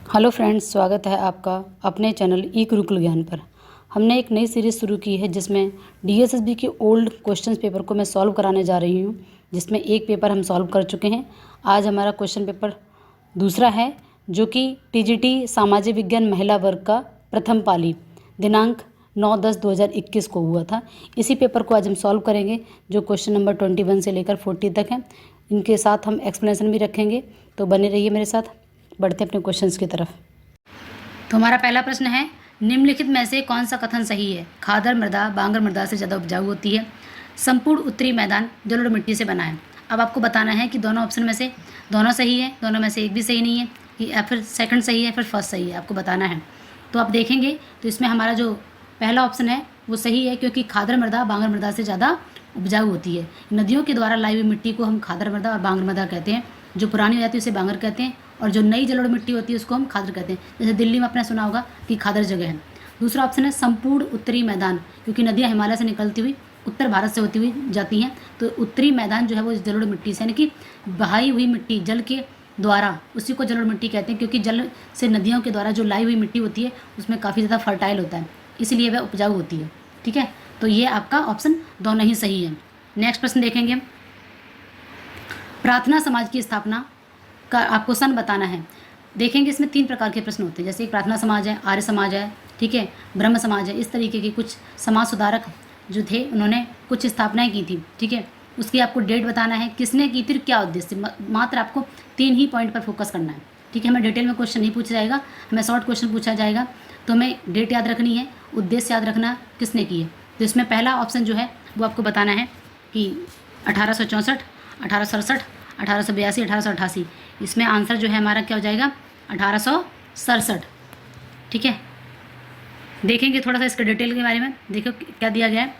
Hello friends, स्वागत है आपका अपने चैनल ई गुरुकुल ज्ञान पर। हमने एक नई सीरीज़ शुरू की है जिसमें डीएसएसबी के ओल्ड क्वेश्चंस पेपर को मैं सॉल्व कराने जा रही हूं, जिसमें एक पेपर हम सॉल्व कर चुके हैं। आज हमारा क्वेश्चन पेपर दूसरा है, जो कि टीजीटी सामाजिक विज्ञान महिला वर्ग का प्रथम पाली दिनांक 9/10/2021 को हुआ था। इसी पेपर को आज हम सॉल्व करेंगे, जो क्वेश्चन नंबर 21 से लेकर 40 तक है। इनके साथ हम एक्सप्लेनेशन भी रखेंगे, तो बने रहिए मेरे साथ। बढ़ते अपने क्वेश्चंस की तरफ। तो हमारा पहला प्रश्न है, निम्नलिखित में से कौन सा कथन सही है? खादर मृदा बांगर मृदा से ज़्यादा उपजाऊ होती है। संपूर्ण उत्तरी मैदान जल और मिट्टी से बना है। अब आपको बताना है कि दोनों ऑप्शन में से दोनों सही है, दोनों में से एक भी सही नहीं है, या फिर सेकंड सही है, फिर फर्स्ट सही है, आपको बताना है। तो आप देखेंगे तो इसमें हमारा जो पहला ऑप्शन है वो सही है, क्योंकि खादर मृदा बांगर मृदा से ज़्यादा उपजाऊ होती है। नदियों के द्वारा लाई हुई मिट्टी को हम खादर मृदा और बांगर मृदा कहते हैं। जो पुरानी हो जाती है उसे बांगर कहते हैं, और जो नई जलोढ़ मिट्टी होती है उसको हम खादर कहते हैं। जैसे दिल्ली में आपने सुना होगा कि खादर जगह है। दूसरा ऑप्शन है संपूर्ण उत्तरी मैदान, क्योंकि नदियाँ हिमालय से निकलती हुई उत्तर भारत से होती हुई जाती हैं, तो उत्तरी मैदान जो है वो जलोढ़ मिट्टी से, यानी कि बहाई हुई मिट्टी जल के द्वारा, उसी को जलोढ़ मिट्टी कहते हैं। क्योंकि जल से नदियों के द्वारा जो लाई हुई मिट्टी होती है उसमें काफ़ी ज़्यादा फर्टाइल होता है, इसलिए वह उपजाऊ होती है। ठीक है, तो ये आपका ऑप्शन दोनों ही सही है। नेक्स्ट प्रश्न देखेंगे हम। प्रार्थना समाज की स्थापना का आपको सन बताना है। देखेंगे इसमें 3 प्रकार के प्रश्न होते हैं, जैसे प्रार्थना समाज है, आर्य समाज है, ठीक है, ब्रह्म समाज है। इस तरीके के कुछ समाज सुधारक जो थे उन्होंने कुछ स्थापनाएं की थी। ठीक है, उसकी आपको डेट बताना है, किसने की थी, क्या उद्देश्य। मात्र आपको 3 ही पॉइंट पर फोकस करना है। ठीक है, हमें डिटेल में क्वेश्चन नहीं पूछा जाएगा, हमें शॉर्ट क्वेश्चन पूछा जाएगा। तो हमें डेट याद रखनी है, उद्देश्य याद रखना, किसने की है। तो इसमें पहला ऑप्शन जो है वो आपको बताना है कि 1864, 1867, 1882, 1888। इसमें आंसर जो है हमारा क्या हो जाएगा, 1867। ठीक है, देखेंगे थोड़ा सा इसके डिटेल के बारे में। देखो क्या दिया गया है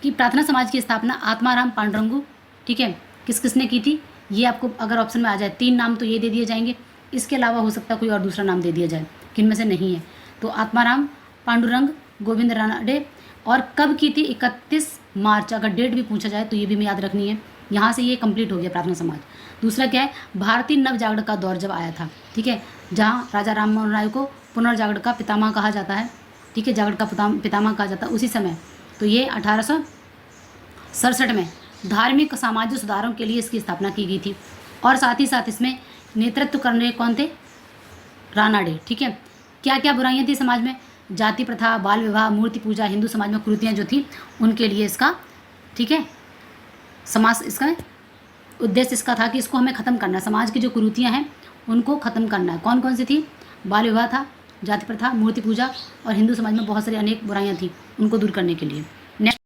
कि प्रार्थना समाज की स्थापना आत्माराम पांडुरंगू, ठीक है, किस किसने की थी, ये आपको अगर ऑप्शन में आ जाए 3 नाम तो ये दे दिए जाएंगे। इसके अलावा हो सकता है कोई और दूसरा नाम दे दिया जाए, किन में से नहीं है। तो आत्माराम पांडुरंग गोविंद रानडे। और कब की थी, 31 मार्च। अगर डेट भी पूछा जाए तो ये भी हमें याद रखनी है। यहाँ से ये कंप्लीट हो गया प्रार्थना समाज। दूसरा क्या है, भारतीय नवजागरण का दौर जब आया था, ठीक है, जहाँ राजा राम मोहन राय को पुनर्जागरण का पितामह कहा जाता है। ठीक है, जागरण का पितामह कहा जाता है उसी समय। तो ये 1867 में धार्मिक सामाजिक सुधारों के लिए इसकी स्थापना की गई थी। और साथ ही साथ इसमें नेतृत्व करने कौन थे, रानाडे। ठीक है, क्या क्या बुराइयां थी समाज में, जाति प्रथा, बाल विवाह, मूर्ति पूजा, हिंदू समाज में कुरीतियाँ जो थी उनके लिए इसका, ठीक है, समाज इसका उद्देश्य इसका था कि इसको हमें ख़त्म करना है। समाज की जो कुरीतियाँ हैं उनको ख़त्म करना है। कौन कौन सी थी, बाल विवाह था, जाति प्रथा, मूर्ति पूजा, और हिंदू समाज में बहुत सारी अनेक बुराइयां थी, उनको दूर करने के लिए। नेक्स्ट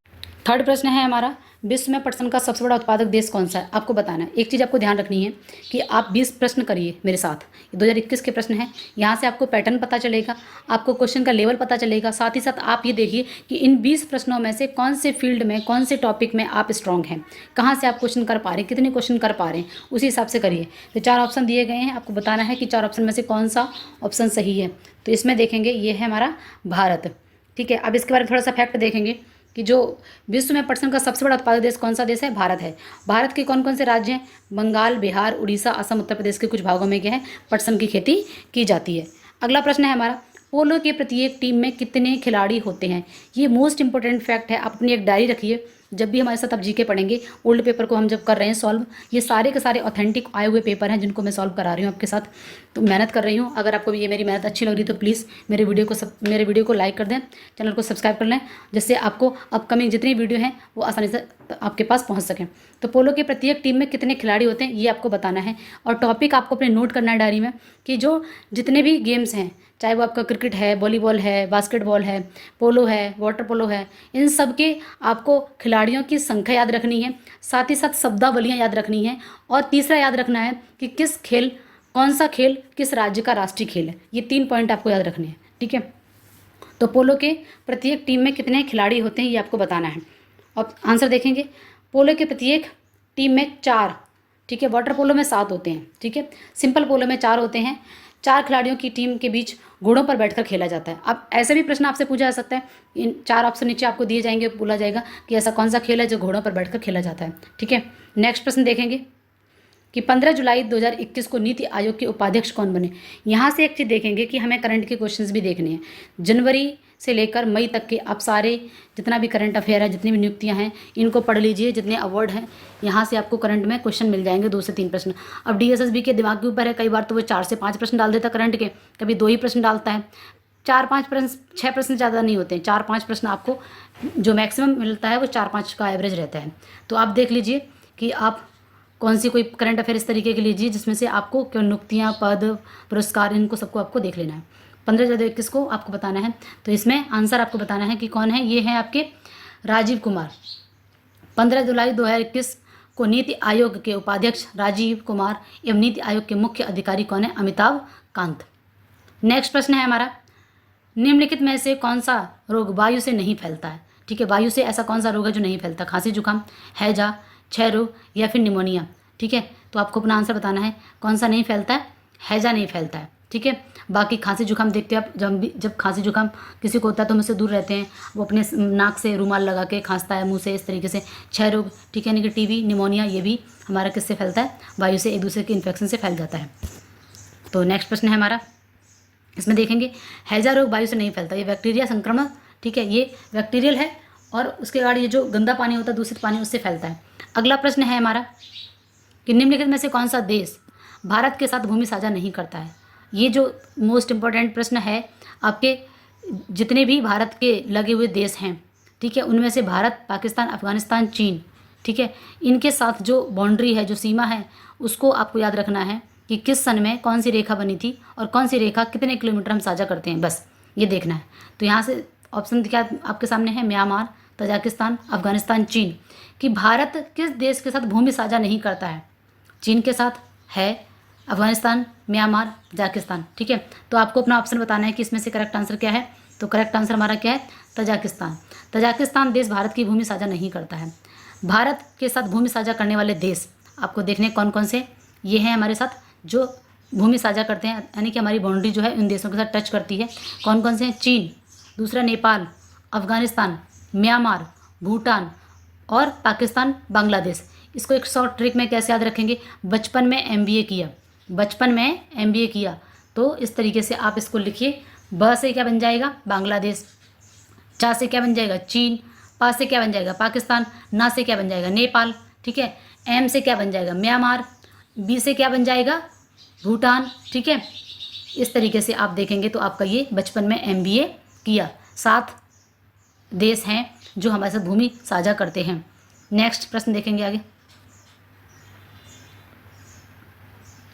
थर्ड प्रश्न है हमारा, विश्व में पटसन का सबसे बड़ा उत्पादक देश कौन सा है? आपको बताना है। एक चीज़ आपको ध्यान रखनी है कि आप 20 प्रश्न करिए मेरे साथ। 2021 के प्रश्न हैं, यहाँ से आपको पैटर्न पता चलेगा, आपको क्वेश्चन का लेवल पता चलेगा। साथ ही साथ आप ये देखिए कि इन 20 प्रश्नों में से कौन से फील्ड में, कौन से टॉपिक में आप स्ट्रॉन्ग हैं, कहाँ से आप क्वेश्चन कर पा रहे हैं, कितने क्वेश्चन कर पा रहे हैं, उसी हिसाब से करिए। तो 4 ऑप्शन दिए गए हैं, आपको बताना है कि 4 ऑप्शन में से कौन सा ऑप्शन सही है। तो इसमें देखेंगे ये है हमारा भारत। ठीक है, अब इसके बारे में थोड़ा सा फैक्ट देखेंगे कि जो विश्व में पटसन का सबसे बड़ा उत्पादक देश कौन सा देश है, भारत है। भारत के कौन कौन से राज्य हैं, बंगाल, बिहार, उड़ीसा, असम, उत्तर प्रदेश के कुछ भागों में क्या है, पटसन की खेती की जाती है। अगला प्रश्न है हमारा, पोलो के प्रत्येक टीम में कितने खिलाड़ी होते हैं? ये मोस्ट इंपॉर्टेंट फैक्ट है, आप अपनी एक डायरी रखिए। जब भी हमारे साथ आप जीके पढ़ेंगे, ओल्ड पेपर को हम जब कर रहे हैं सॉल्व, ये सारे के सारे ऑथेंटिक आए हुए पेपर हैं जिनको मैं सॉल्व करा रही हूँ आपके साथ। तो मेहनत कर रही हूँ। अगर आपको ये मेरी मेहनत अच्छी लग रही है तो प्लीज़ मेरे वीडियो को लाइक कर दें, चैनल को सब्सक्राइब कर लें, जिससे आपको अपकमिंग जितनी वीडियो हैं वो आसानी से आपके पास पहुँच सकें। तो पोलो के प्रत्येक टीम में कितने खिलाड़ी होते हैं ये आपको बताना है। और टॉपिक आपको अपने नोट करना है डायरी में कि जो जितने भी गेम्स हैं, चाहे वो आपका क्रिकेट है, वॉलीबॉल है, बास्केटबॉल है, पोलो है, वाटर पोलो है, इन सब के आपको खिलाड़ियों की संख्या याद रखनी है। साथ ही साथ शब्दावलियाँ याद रखनी है। और तीसरा याद रखना है कि कौन सा खेल किस राज्य का राष्ट्रीय खेल है। ये 3 पॉइंट आपको याद रखने हैं। ठीक है, तो पोलो के प्रत्येक टीम में कितने खिलाड़ी होते हैं ये आपको बताना है। अब आंसर देखेंगे, पोलो के प्रत्येक टीम में 4, ठीक है, वाटर पोलो में 7 होते हैं, ठीक है, सिंपल पोलो में 4 होते हैं। 4 खिलाड़ियों की टीम के बीच घोड़ों पर बैठकर खेला जाता है। अब ऐसे भी प्रश्न आपसे पूछा जा सकता है, इन 4 ऑप्शन नीचे आपको दिए जाएंगे, बोला जाएगा कि ऐसा कौन सा खेल है जो घोड़ों पर बैठकर खेला जाता है। ठीक है, नेक्स्ट प्रश्न देखेंगे कि 15 जुलाई 2021 को नीति आयोग के उपाध्यक्ष कौन बने। यहाँ से एक चीज़ देखेंगे कि हमें करंट के क्वेश्चंस भी देखने हैं। जनवरी से लेकर मई तक के आप सारे जितना भी करंट अफेयर है, जितनी भी नियुक्तियां हैं, इनको पढ़ लीजिए। जितने अवार्ड हैं यहाँ से आपको करंट में क्वेश्चन मिल जाएंगे, 2 से 3 प्रश्न। अब DSSB के दिमाग के ऊपर है, कई बार तो वो 4 से 5 प्रश्न डाल देता करंट के, कभी 2 ही प्रश्न डालता है। 4-5 प्रश्न, 6 प्रश्न ज़्यादा नहीं होते हैं, 4-5 प्रश्न आपको जो मैक्सिमम मिलता है वो 4-5 का एवरेज रहता है। तो आप देख लीजिए कि आप कौन सी कोई करंट अफेयर इस तरीके के लीजिए जिसमें से आपको क्यों नियुक्तियाँ, पद, पुरस्कार, इनको सबको आपको देख लेना है। 15 जुलाई 2021 को आपको बताना है। तो इसमें आंसर आपको बताना है कि कौन है। ये है आपके राजीव कुमार। 15 जुलाई 2021 को नीति आयोग के उपाध्यक्ष राजीव कुमार एवं नीति आयोग के मुख्य अधिकारी कौन है। अमिताभ कांत। नेक्स्ट प्रश्न है हमारा, निम्नलिखित में से कौन सा रोग वायु से नहीं फैलता है। ठीक है, वायु से ऐसा कौन सा रोग है जो नहीं फैलता। खांसी, जुकाम, हैजा, क्षय रोग या फिर निमोनिया। ठीक है, तो आपको अपना आंसर बताना है कौन सा नहीं फैलता है। हैजा नहीं फैलता है। ठीक है, बाकी खांसी जुकाम देखते हैं आप, जब खांसी जुकाम किसी को होता है तो हम उससे दूर रहते हैं, वो अपने नाक से रुमाल लगा के खांसता है, मुंह से, इस तरीके से। क्षय रोग, ठीक है, यानी कि टीबी, निमोनिया, ये भी हमारा किससे फैलता है, वायु से, एक दूसरे के इन्फेक्शन से फैल जाता है। तो नेक्स्ट प्रश्न है हमारा, इसमें देखेंगे हैजा रोग वायु से नहीं फैलता, ये बैक्टीरिया संक्रमण, ठीक है, ये बैक्टीरियल है, और उसके बाद ये जो गंदा पानी होता है, दूषित पानी, उससे फैलता है। अगला प्रश्न है हमारा कि निम्नलिखित में से कौन सा देश भारत के साथ भूमि साझा नहीं करता है। ये जो मोस्ट इम्पॉर्टेंट प्रश्न है, आपके जितने भी भारत के लगे हुए देश हैं, ठीक है, उनमें से भारत, पाकिस्तान, अफगानिस्तान, चीन, ठीक है, इनके साथ जो बाउंड्री है, जो सीमा है, उसको आपको याद रखना है कि किस सन में कौन सी रेखा बनी थी और कौन सी रेखा कितने किलोमीटर हम साझा करते हैं, बस ये देखना है। तो यहाँ से ऑप्शन क्या आपके सामने है, म्यांमार, तजाकिस्तान, अफगानिस्तान, चीन, कि भारत किस देश के साथ भूमि साझा नहीं करता है। चीन के साथ है, अफगानिस्तान, म्यांमार, तजाकिस्तान। ठीक है, तो आपको अपना ऑप्शन बताना है कि इसमें से करेक्ट आंसर क्या है। तो करेक्ट आंसर हमारा क्या है, तजाकिस्तान। तजाकिस्तान देश भारत की भूमि साझा नहीं करता है। भारत के साथ भूमि साझा करने वाले देश आपको देखने कौन कौन से, ये हैं हमारे साथ जो भूमि साझा करते हैं, यानी कि हमारी बाउंड्री जो है इन देशों के साथ टच करती है। कौन कौन से हैं, चीन, दूसरा नेपाल, अफगानिस्तान, म्यांमार, भूटान और पाकिस्तान, बांग्लादेश। इसको एक शॉर्ट ट्रिक में कैसे याद रखेंगे, बचपन में MBA किया, बचपन में MBA किया, तो इस तरीके से आप इसको लिखिए। ब से क्या बन जाएगा, बांग्लादेश, चा से क्या बन जाएगा, चीन, पा से क्या बन जाएगा, पाकिस्तान, ना से क्या बन जाएगा, नेपाल, ठीक है, एम से क्या बन जाएगा, म्यांमार, बी से क्या बन जाएगा, भूटान। ठीक है, इस तरीके से आप देखेंगे तो आपका ये बचपन में MBA किया 7 देश हैं जो हमारे साथ भूमि साझा करते हैं। नेक्स्ट प्रश्न देखेंगे आगे,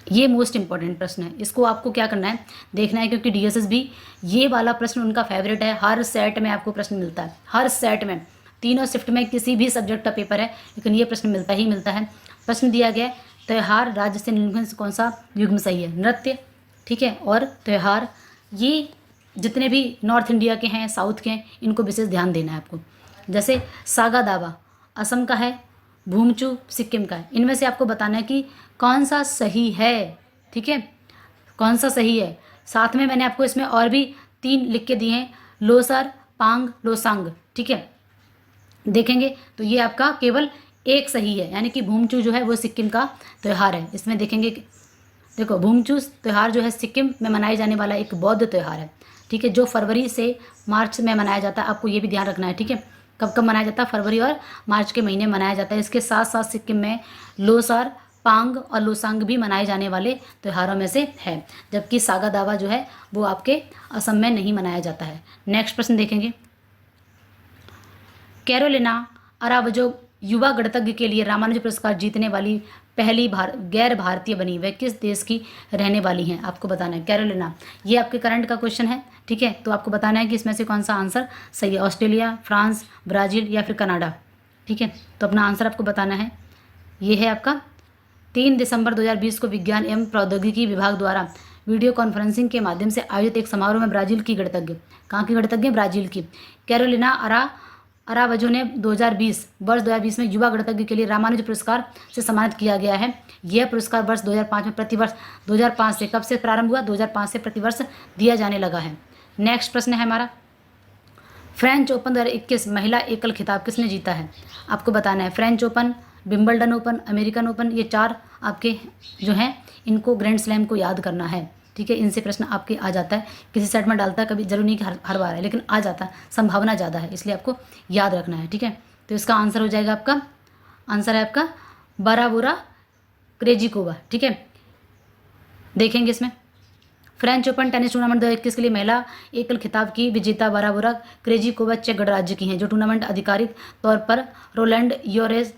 ये मोस्ट इंपॉर्टेंट प्रश्न है, इसको आपको क्या करना है, देखना है, क्योंकि DSSB ये वाला प्रश्न उनका फेवरेट है। हर सेट में आपको प्रश्न मिलता है, हर सेट में, तीनों शिफ्ट में किसी भी सब्जेक्ट का पेपर है, लेकिन ये प्रश्न मिलता ही मिलता है। प्रश्न दिया गया है, त्यौहार राज्य से निम्नलिखित से कौन सा युग्म सही है। नृत्य, ठीक है, और त्यौहार, ये जितने भी नॉर्थ इंडिया के हैं, साउथ के हैं, इनको विशेष ध्यान देना है आपको। जैसे सागा दावा असम का है, भूमचू सिक्किम का है, इनमें से आपको बताना है कि कौन सा सही है। ठीक है, कौन सा सही है। साथ में मैंने आपको इसमें और भी 3 लिख के दिए हैं, लोसर, पांग, लोसांग। ठीक है, देखेंगे तो ये आपका केवल एक सही है, यानी कि भूमचू जो है वो सिक्किम का त्यौहार है। इसमें देखेंगे, देखो भूमचू त्यौहार जो है सिक्किम में मनाए जाने वाला एक बौद्ध त्यौहार है। ठीक है, जो फरवरी से मार्च में मनाया जाता है, आपको ये भी ध्यान रखना है। ठीक है, कब कब मनाया जाता है, फरवरी और मार्च के महीने मनाया जाता है। इसके साथ साथ सिक्किम में लोसर, पांग और लोसांग भी मनाए जाने वाले त्योहारों में से है, जबकि सागा दावा जो है वो आपके असम में नहीं मनाया जाता है। नेक्स्ट प्रश्न देखेंगे, कैरोलिना अरावजो युवा गणितज्ञ के लिए रामानुज पुरस्कार जीतने वाली पहली गैर भारतीय बनी, वह किस देश की रहने वाली हैं, आपको बताना है। कैरोलिना, ये आपके करंट का क्वेश्चन है। ठीक है, तो आपको बताना है कि इसमें से कौन सा आंसर सही है, ऑस्ट्रेलिया, फ्रांस, ब्राज़ील या फिर कनाडा। ठीक है, तो अपना आंसर आपको बताना है। ये है आपका 3 दिसंबर 2020 को विज्ञान एवं प्रौद्योगिकी विभाग द्वारा वीडियो कॉन्फ्रेंसिंग के माध्यम से आयोजित एक समारोह में ब्राज़ील की गणितज्ञ, कहाँ की गणितज्ञ, ब्राज़ील की कैरोलिना अरावजो ने 2020 में युवा गणितज्ञ के लिए रामानुज पुरस्कार से सम्मानित किया गया है। यह पुरस्कार वर्ष 2005 में प्रतिवर्ष 2005 से कब से प्रारंभ हुआ, 2005 से प्रतिवर्ष दिया जाने लगा है। नेक्स्ट प्रश्न है हमारा, फ्रेंच ओपन 2021 महिला एकल खिताब किसने जीता है, आपको बताना है। French open Wimbledon open, American open, ये 4 आपके जो हैं इनको ग्रैंड स्लैम को याद करना है। ठीक है, इनसे प्रश्न आपके आ जाता है, किसी सेट में डालता है, कभी जरूर नहीं कि हर बार है, लेकिन आ जाता है, संभावना ज़्यादा है, इसलिए आपको याद रखना है। ठीक है, तो इसका आंसर हो जाएगा आपका, आंसर है आपका बाराबोरा क्रेजिकोवा। ठीक है, देखेंगे इसमें फ्रेंच ओपन टेनिस टूर्नामेंट 2021 के लिए महिला एकल खिताब की विजेता बाराबोरा क्रेजिकोवा चेक गणराज्य की हैं। जो टूर्नामेंट आधिकारिक तौर पर रोलैंड योरेज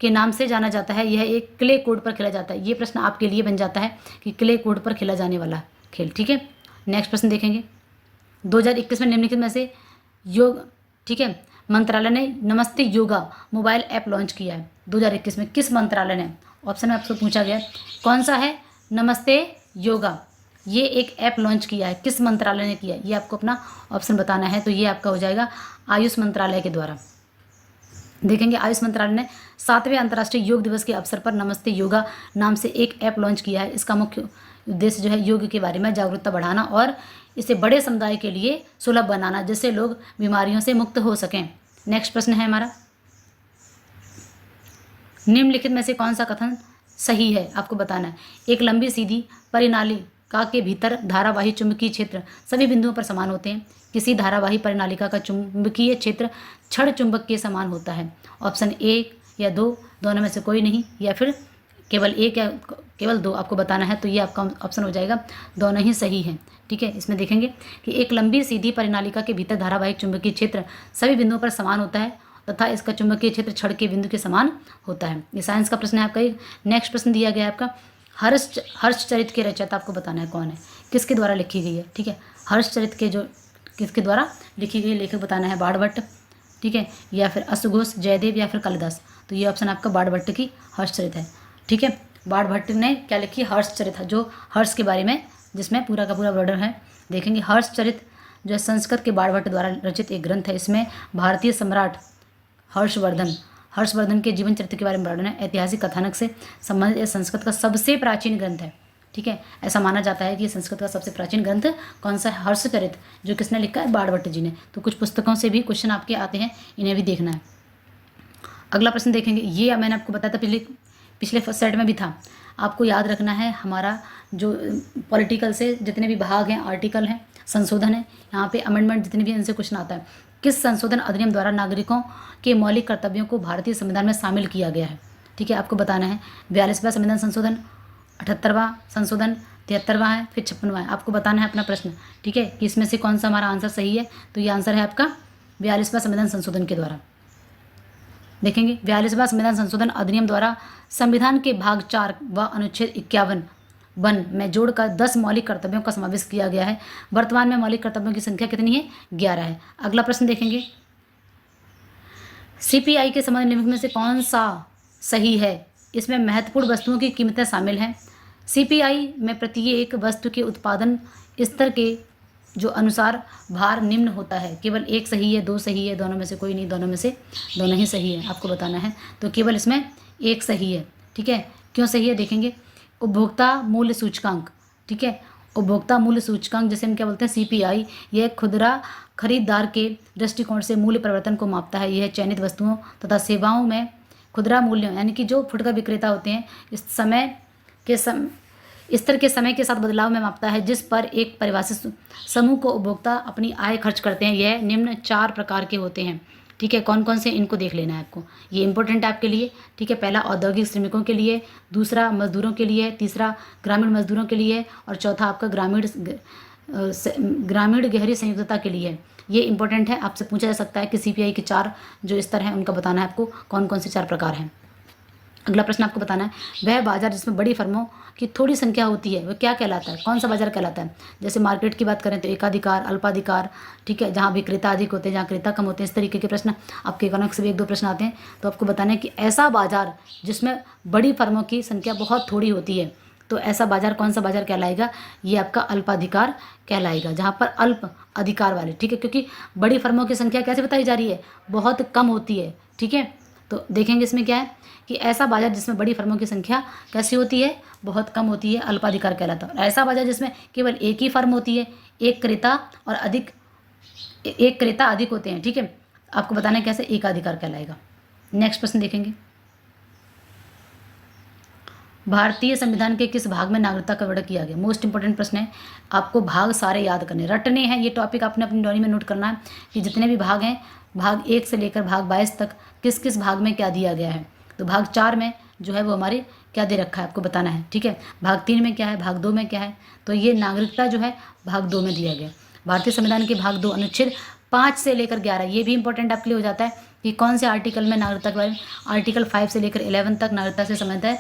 के नाम से जाना जाता है, यह एक क्ले कोर्ट पर खेला जाता है। ये प्रश्न आपके लिए बन जाता है कि क्ले कोर्ट पर खेला जाने वाला खेल। ठीक है, नेक्स्ट प्रश्न देखेंगे। 2021 में निम्नलिखित में से योग, ठीक है, मंत्रालय ने नमस्ते योगा मोबाइल ऐप लॉन्च किया है 2021 में, किस मंत्रालय ने? ऑप्शन में आपसे पूछा गया कौन सा है नमस्ते योगा, ये एक ऐप लॉन्च किया है, किस मंत्रालय ने किया है, ये आपको अपना ऑप्शन बताना है। तो ये आपका हो जाएगा आयुष मंत्रालय के द्वारा। देखेंगे आयुष मंत्रालय ने 7वें अंतर्राष्ट्रीय योग दिवस के अवसर पर नमस्ते योगा नाम से एक ऐप लॉन्च किया है। इसका मुख्य उद्देश्य जो है योग के बारे में जागरूकता बढ़ाना और इसे बड़े समुदाय के लिए सुलभ बनाना, जिससे लोग बीमारियों से मुक्त हो सकें। नेक्स्ट प्रश्न है हमारा, निम्नलिखित में से कौन सा कथन सही है, आपको बताना है। एक लंबी सीधी परिनालिका के भीतर धारावाही चुंबकीय क्षेत्र सभी बिंदुओं पर समान होते हैं। किसी धारावाही परिनालिका का चुंबकीय क्षेत्र क्षण चुंबक के समान होता है। ऑप्शन 1 या 2 दोनों में से कोई नहीं, या फिर केवल 1 या केवल 2 आपको बताना है। तो ये आपका ऑप्शन हो जाएगा दोनों ही सही हैं। ठीक है, इसमें देखेंगे कि एक लंबी सीधी परिनालिका के भीतर धारावाहिक चुंबकीय क्षेत्र सभी बिंदुओं पर समान होता है तथा इसका चुंबकीय क्षेत्र क्षण के बिंदु के समान होता है। ये साइंस का प्रश्न है आपका। नेक्स्ट प्रश्न दिया गया है आपका, हर्षचरित के रचयिता आपको बताना है कौन है, किसके द्वारा लिखी गई है। ठीक है, हर्षचरित के जो किसके द्वारा लिखी गई लेखक बताना है, बाणभट्ट, ठीक है, या फिर अश्वघोष, जयदेव या फिर कालिदास। तो ये ऑप्शन आपका बाणभट्ट की हर्षचरित है। ठीक है, बाणभट्ट ने क्या लिखी, हर्षचरित, जो हर्ष के बारे में, जिसमें पूरा का पूरा वर्णन है। देखेंगे हर्षचरित जो है संस्कृत के बाणभट्ट द्वारा रचित एक ग्रंथ है। इसमें भारतीय सम्राट हर्षवर्धन के जीवन चरित्र के बारे में वर्णन है। ऐतिहासिक कथानक से संबंधित संस्कृत का सबसे प्राचीन ग्रंथ है। ठीक है, ऐसा माना जाता है कि संस्कृत का सबसे प्राचीन ग्रंथ कौन सा है, हर्षचरित, जो किसने लिखा है, बाणभट्ट जी ने। तो कुछ पुस्तकों से भी क्वेश्चन आपके आते हैं, इन्हें भी देखना है। अगला प्रश्न देखेंगे, ये मैंने आपको बताया था पिछले सेट में भी था, आपको याद रखना है। हमारा जो पॉलिटिकल से जितने भी भाग हैं, आर्टिकल हैं, संशोधन है, यहाँ पे अमेंडमेंट जितने भी, इनसे क्वेश्चन आता है। किस संशोधन अधिनियम द्वारा नागरिकों के मौलिक कर्तव्यों को भारतीय संविधान में शामिल किया गया है? ठीक है, आपको बताना है। 42वां संविधान संशोधन, 78वां संशोधन, 73वां है, फिर 56वां है। आपको बताना है अपना प्रश्न। ठीक है, कि इसमें से कौन सा हमारा आंसर सही है। तो ये आंसर है आपका 42वां संविधान संशोधन के द्वारा। देखेंगे 42वां संविधान संशोधन अधिनियम द्वारा संविधान के भाग 4 व अनुच्छेद 51 में जोड़कर 10 मौलिक कर्तव्यों का समावेश किया गया है। वर्तमान में मौलिक कर्तव्यों की संख्या कितनी है, 11 है। अगला प्रश्न देखेंगे, सीपीआई के संबंध निम्नलिखित में से कौन सा सही है। इसमें महत्वपूर्ण वस्तुओं की कीमतें शामिल हैं। सीपीआई में प्रत्येक वस्तु के उत्पादन स्तर के जो अनुसार भार निम्न होता है। केवल 1 सही है, 2 सही है, दोनों में से कोई नहीं, दोनों में से दोनों ही सही है, आपको बताना है। तो केवल इसमें 1 सही है। ठीक है, क्यों सही है देखेंगे। उपभोक्ता मूल्य सूचकांक, ठीक है, उपभोक्ता मूल्य सूचकांक जिसे हम क्या बोलते हैं, सीपीआई, यह खुदरा खरीदार के दृष्टिकोण से मूल्य परिवर्तन को मापता है। यह चयनित वस्तुओं तथा सेवाओं में खुदरा मूल्य, यानी कि जो फुटकर विक्रेता होते हैं, इस स्तर के समय के साथ बदलाव में मापता है, जिस पर एक परिभाषित समूह को उपभोक्ता अपनी आय खर्च करते हैं। यह निम्न 4 प्रकार के होते हैं। ठीक है, कौन कौन से, इनको देख लेना है आपको, ये इंपॉर्टेंट है आपके लिए। ठीक है, पहला औद्योगिक श्रमिकों के लिए, दूसरा मजदूरों के लिए, तीसरा ग्रामीण मजदूरों के लिए, और चौथा आपका ग्रामीण गहरी संयुक्तता के लिए। ये इंपॉर्टेंट है, आपसे पूछा जा सकता है कि सीपीआई के 4 जो स्तर हैं उनका बताना है आपको, कौन कौन से 4 प्रकार हैं। अगला प्रश्न आपको बताना है, वह बाजार जिसमें बड़ी फर्मों की थोड़ी संख्या होती है वह क्या कहलाता है, कौन सा बाजार कहलाता है। जैसे मार्केट की बात करें तो एकाधिकार, अल्पाधिकार, ठीक है, जहाँ विक्रेता अधिक होते हैं, जहाँ क्रेता कम होते हैं, इस तरीके के प्रश्न आपके इकोनॉमिक्स से भी 1-2 प्रश्न आते हैं। तो आपको बताना है कि ऐसा बाजार जिसमें बड़ी फर्मों की संख्या बहुत थोड़ी होती है, तो ऐसा बाजार कौन सा बाजार कहलाएगा, ये आपका अल्पाधिकार कहलाएगा, जहाँ पर अल्प अधिकार वाले। ठीक है, क्योंकि बड़ी फर्मों की संख्या कैसे बताई जा रही है, बहुत कम होती है। ठीक है, तो देखेंगे इसमें क्या है कि ऐसा बाजार जिसमें बड़ी फर्मों की संख्या कैसी होती है, बहुत कम होती है, अल्पाधिकार कहलाता है। ऐसा बाजार जिसमें केवल एक ही फर्म होती है, एक क्रेता अधिक होते हैं। ठीक है, आपको बताना है कैसे, एकाधिकार कहलाएगा। नेक्स्ट प्रश्न देखेंगे, भारतीय संविधान के किस भाग में नागरिकता का वर्णन किया गया? मोस्ट इंपॉर्टेंट प्रश्न है, आपको भाग सारे याद करने, रटने हैं। ये टॉपिक आपने अपनी डायरी में नोट करना है कि जितने भी भाग हैं, भाग 1 से लेकर भाग 22 तक किस किस भाग में क्या दिया गया है। तो भाग 4 में जो है वो हमारे क्या दे रखा है आपको बताना है, ठीक है। भाग 3 में क्या है, भाग 2 में क्या है, तो ये नागरिकता जो है भाग 2 में दिया गया। भारतीय संविधान के भाग 2 अनुच्छेद 5 से लेकर 11, ये भी इंपॉर्टेंट आपके लिए हो जाता है कि कौन से आर्टिकल में नागरिकता के बारे में। आर्टिकल 5 से लेकर 11 तक नागरिकता से संबंधित है।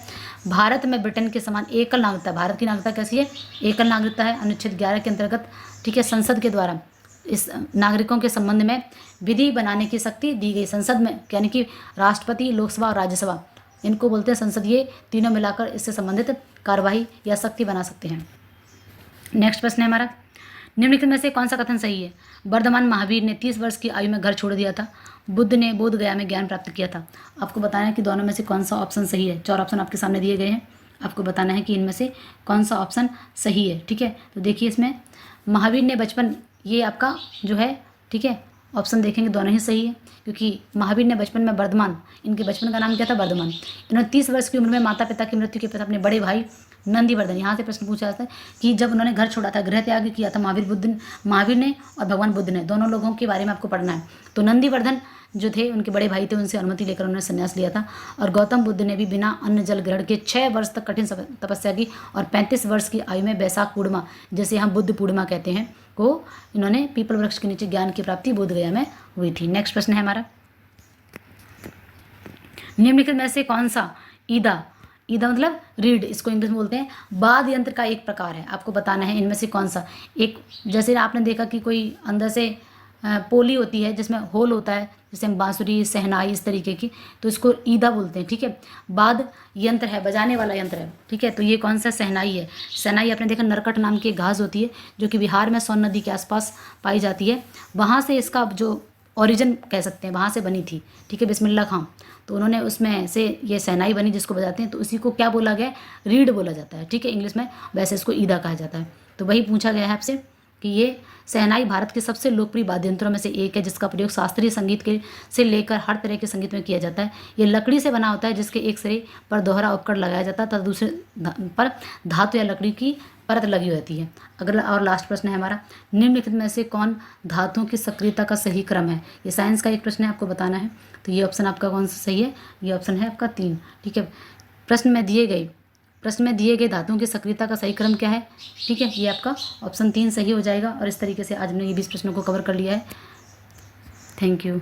भारत में ब्रिटेन के समान एकल नागरिकता, भारत की नागरिकता कैसी है, एकल नागरिकता है। अनुच्छेद 11 के अंतर्गत, ठीक है, संसद के द्वारा इस नागरिकों के संबंध में विधि बनाने की शक्ति दी गई। संसद में यानी कि राष्ट्रपति, लोकसभा और राज्यसभा, इनको बोलते हैं संसद। ये तीनों मिलाकर इससे संबंधित कार्यवाही या शक्ति बना सकते हैं। नेक्स्ट प्रश्न है हमारा, निम्नलिखित में से कौन सा कथन सही है? वर्धमान महावीर ने 30 वर्ष की आयु में घर छोड़ दिया था। बुद्ध ने बोध गया में ज्ञान प्राप्त किया था। आपको बताना है कि दोनों में से कौन सा ऑप्शन सही है। 4 ऑप्शन आपके सामने दिए गए हैं, आपको बताना है कि इनमें से कौन सा ऑप्शन सही है, ठीक है। तो देखिए इसमें महावीर ने बचपन, ये आपका जो है, ठीक है, ऑप्शन देखेंगे दोनों ही सही है, क्योंकि महावीर ने बचपन में वर्धमान, इनके बचपन का नाम क्या था, वर्धमान। इन्होंने 30 वर्ष की उम्र में माता पिता की मृत्यु के पश्चात अपने बड़े भाई नंदीवर्धन, यहाँ से प्रश्न पूछा जाता है कि जब उन्होंने घर छोड़ा था, गृह त्याग किया था महावीर ने और भगवान बुद्ध ने, दोनों लोगों के बारे में आपको पढ़ना है। तो नंदीवर्धन जो थे उनके बड़े भाई थे, उनसे अनुमति लेकर उन्होंने संन्यास लिया था। और गौतम बुद्ध ने भी बिना अन्न जल ग्रहण के 6 वर्ष तक कठिन तपस्या की और 35 वर्ष की आयु में बैसाख पूर्णिमा, जैसे हम बुद्ध पूर्णिमा कहते हैं, को इन्होंने पीपल वृक्ष के नीचे ज्ञान की प्राप्ति बोध गया में हुई थी। नेक्स्ट प्रश्न है हमारा, निम्नलिखित में से कौन सा ईदा, ईदा मतलब रीड, इसको इंग्लिश में बोलते हैं, वाद्य यंत्र का एक प्रकार है। आपको बताना है इनमें से कौन सा एक। जैसे आपने देखा कि कोई अंदर से पोली होती है जिसमें होल होता है, जैसे बांसुरी, सहनाई, इस तरीके की, तो इसको ईदा बोलते हैं, ठीक है। वाद्य यंत्र है, बजाने वाला यंत्र है, ठीक है। तो ये कौन सा, सहनाई है। सहनाई आपने देखा नरकट नाम की एक घास होती है जो कि बिहार में सोन नदी के आसपास पाई जाती है, वहाँ से इसका जो ओरिजिन कह सकते हैं, वहाँ से बनी थी, ठीक है, बिस्मिल्लाह खां। तो उन्होंने उसमें से ये सहनाई बनी जिसको बजाते हैं, तो उसी को क्या बोला गया, रीड बोला जाता है, ठीक है, इंग्लिश में। वैसे इसको ईदा कहा जाता है। तो वही पूछा गया है आपसे कि ये सहनाई भारत के सबसे लोकप्रिय वाद्य यंत्रों में से एक है, जिसका प्रयोग शास्त्रीय संगीत के से लेकर हर तरह के संगीत में किया जाता है। ये लकड़ी से बना होता है, जिसके एक सिरे पर दोहरा उपकरण लगाया जाता है तथा दूसरे पर धातु या लकड़ी की परत लगी होती है। अगला और लास्ट प्रश्न है हमारा, निम्नलिखित में से कौन धातुओं की सक्रियता का सही क्रम है? ये साइंस का एक प्रश्न है, आपको बताना है। तो ये ऑप्शन आपका कौन सा सही है? ये ऑप्शन है आपका 3, ठीक है। प्रश्न में दिए गए धातुओं की सक्रियता का सही क्रम क्या है, ठीक है, ये आपका ऑप्शन 3 सही हो जाएगा। और इस तरीके से आज हमने ये 20 प्रश्नों को कवर कर लिया है। Thank you.